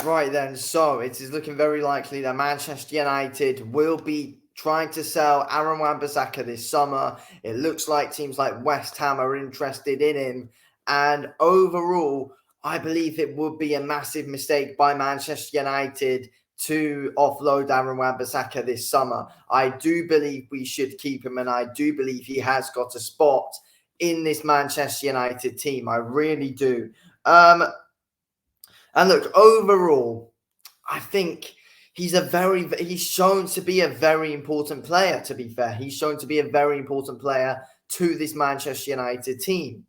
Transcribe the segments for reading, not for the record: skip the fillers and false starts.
Right then, so it is looking very likely that Manchester United will be trying to sell Aaron Wan-Bissaka this summer. It looks like teams like West Ham are interested in him. And overall, I believe it would be a massive mistake by Manchester United to offload Aaron Wan-Bissaka this summer. I do believe we should keep him, and I do believe he has got a spot in this Manchester United team. I really do. And look, overall, I think he's shown to be a very important player, to be fair. He's shown to be a very important player to this Manchester United team.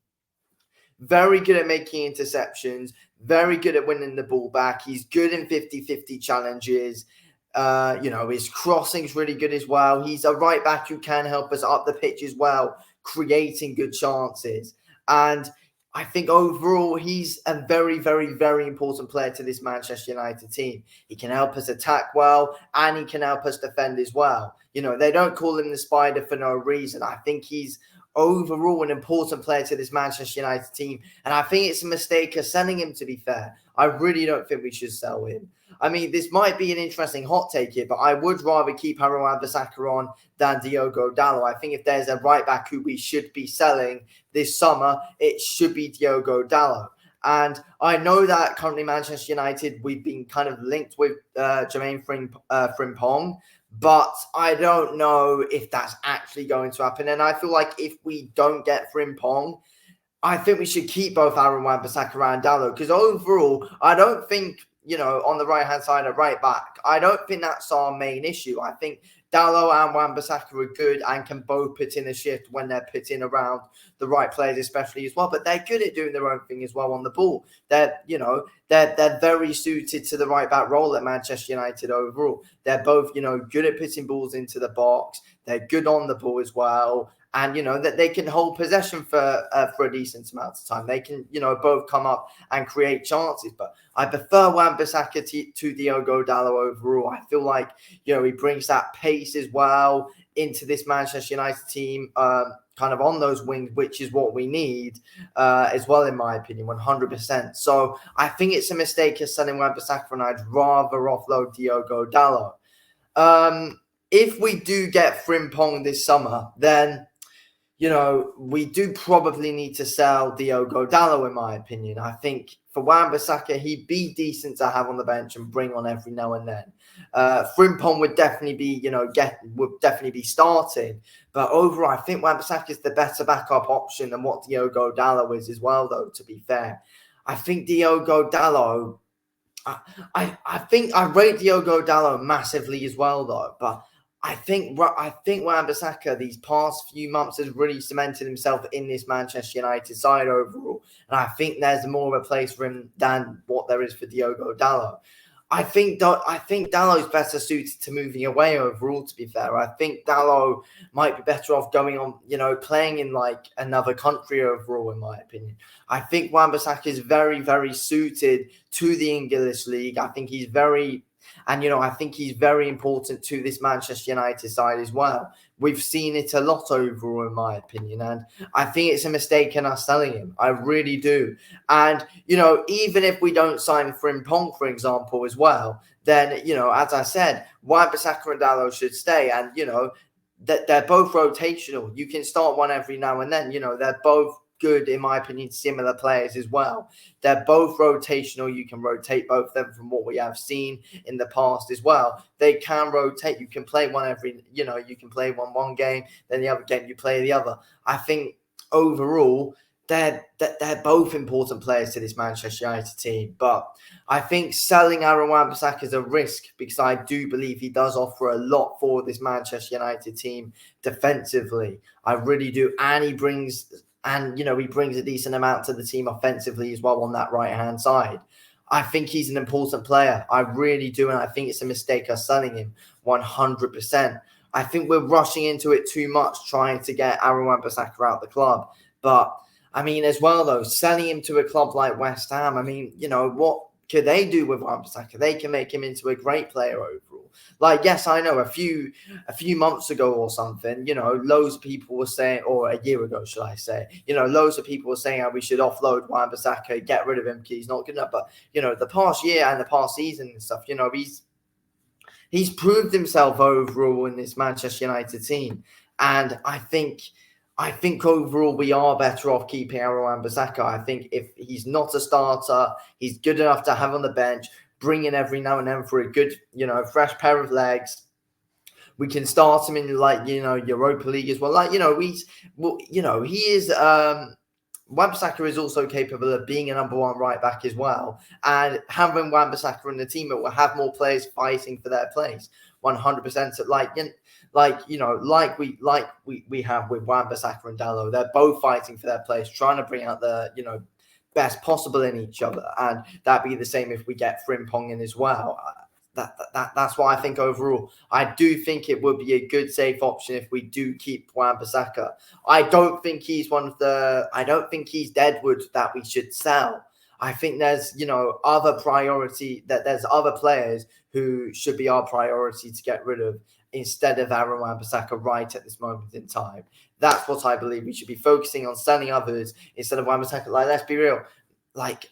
Very good at making interceptions, very good at winning the ball back. He's good in 50-50 challenges. His crossing's really good as well. He's a right back who can help us up the pitch as well, creating good chances. And I think overall, he's a very, very, very important player to this Manchester United team. He can help us attack well, and he can help us defend as well. They don't call him the Spider for no reason. I think he's overall an important player to this Manchester United team. And I think it's a mistake of selling him, to be fair. I really don't think we should sell him. I mean, this might be an interesting hot take here, but I would rather keep Aaron Wan-Bissaka on than Diogo Dalot. I think if there's a right back who we should be selling this summer, it should be Diogo Dalot. And I know that currently Manchester United, we've been kind of linked with Jermaine Frimpong, but I don't know if that's actually going to happen. And I feel like if we don't get Frimpong, I think we should keep both Aaron Wan-Bissaka and Dalot, because overall, I don't think, on the right-hand side of right back, I don't think that's our main issue. I think Dalot and Wan-Bissaka are good and can both put in a shift when they're put in around the right players, especially as well. But they're good at doing their own thing as well on the ball. They're very suited to the right back role at Manchester United overall. They're both, good at putting balls into the box. They're good on the ball as well. And, that they can hold possession for a decent amount of time. They can, both come up and create chances. But I prefer Wan-Bissaka to Diogo Dalot overall. I feel like, he brings that pace as well into this Manchester United team, kind of on those wings, which is what we need as well, in my opinion, 100%. So I think it's a mistake of selling Wan-Bissaka, and I'd rather offload Diogo Dalot. If we do get Frimpong this summer, then we do probably need to sell Diogo Dalot, in my opinion. I think for Wan-Bissaka, he'd be decent to have on the bench and bring on every now and then. Frimpong would definitely be, would definitely be starting. But overall, I think Wan-Bissaka is the better backup option than what Diogo Dalot is as well, though, to be fair. I think Diogo Dalot, I think I rate Diogo Dalot massively as well, though, but I think Wan-Bissaka these past few months has really cemented himself in this Manchester United side overall, and I think there's more of a place for him than what there is for Diogo Dalot. I think Dalot's better suited to moving away overall, to be fair. I think Dalot might be better off going on, playing in like another country overall, in my opinion. I think Wan-Bissaka is very, very suited to the English league. I think he's very important to this Manchester United side as well. We've seen it a lot overall, in my opinion, and I think it's a mistake in us selling him. I really do. And, even if we don't sign Frimpong, for example, as well, then, as I said, Wan-Bissaka and Dalot should stay. And, that they're both rotational. You can start one every now and then. They're both good, in my opinion, similar players as well. They're both rotational. You can rotate both of them from what we have seen in the past as well. They can rotate. You can play one you can play one game, then the other game you play the other. I think overall, they're both important players to this Manchester United team. But I think selling Aaron Wan-Bissaka is a risk, because I do believe he does offer a lot for this Manchester United team defensively. I really do. And he brings a decent amount to the team offensively as well on that right-hand side. I think he's an important player. I really do. And I think it's a mistake us selling him 100%. I think we're rushing into it too much, trying to get Aaron Wan-Bissaka out the club. But, I mean, as well, though, selling him to a club like West Ham, I mean, what could they do with Wan-Bissaka? They can make him into a great player overall. overall. Like, yes, I know a few months ago or something, loads of people were saying, or a year ago, should I say, loads of people were saying how we should offload Wan-Bissaka, get rid of him because he's not good enough. But, the past year and the past season and stuff, he's proved himself overall in this Manchester United team. And I think overall we are better off keeping Wan-Bissaka. I think if he's not a starter, he's good enough to have on the bench, bring in every now and then for a good, fresh pair of legs. We can start him in Europa League as well. He is Wan-Bissaka is also capable of being a number one right back as well. And having Wan-Bissaka in the team, it will have more players fighting for their place. 100%. We have with Wan-Bissaka and Dalot. They're both fighting for their place, trying to bring out the best possible in each other. And that'd be the same if we get Frimpong in as well. That's why I think overall, I do think it would be a good safe option if we do keep Wan-Bissaka. I don't think he's Deadwood that we should sell. I think there's, other priority, that there's other players who should be our priority to get rid of instead of Aaron Wan-Bissaka right at this moment in time. That's what I believe. We should be focusing on selling others instead of Wan-Bissaka. Let's be real.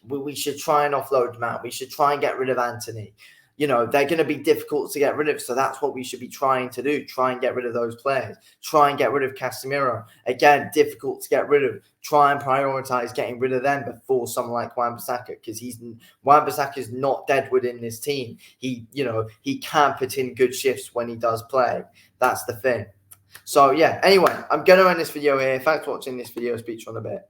We should try and offload Mount. We should try and get rid of Anthony. They're going to be difficult to get rid of. So that's what we should be trying to do. Try and get rid of those players. Try and get rid of Casemiro. Again, difficult to get rid of. Try and prioritize getting rid of them before someone like Wan-Bissaka, because Wan-Bissaka is not Deadwood in this team. He can put in good shifts when he does play. That's the thing. So yeah, anyway, I'm going to end this video here. Thanks for watching this video. Speak to you in a bit.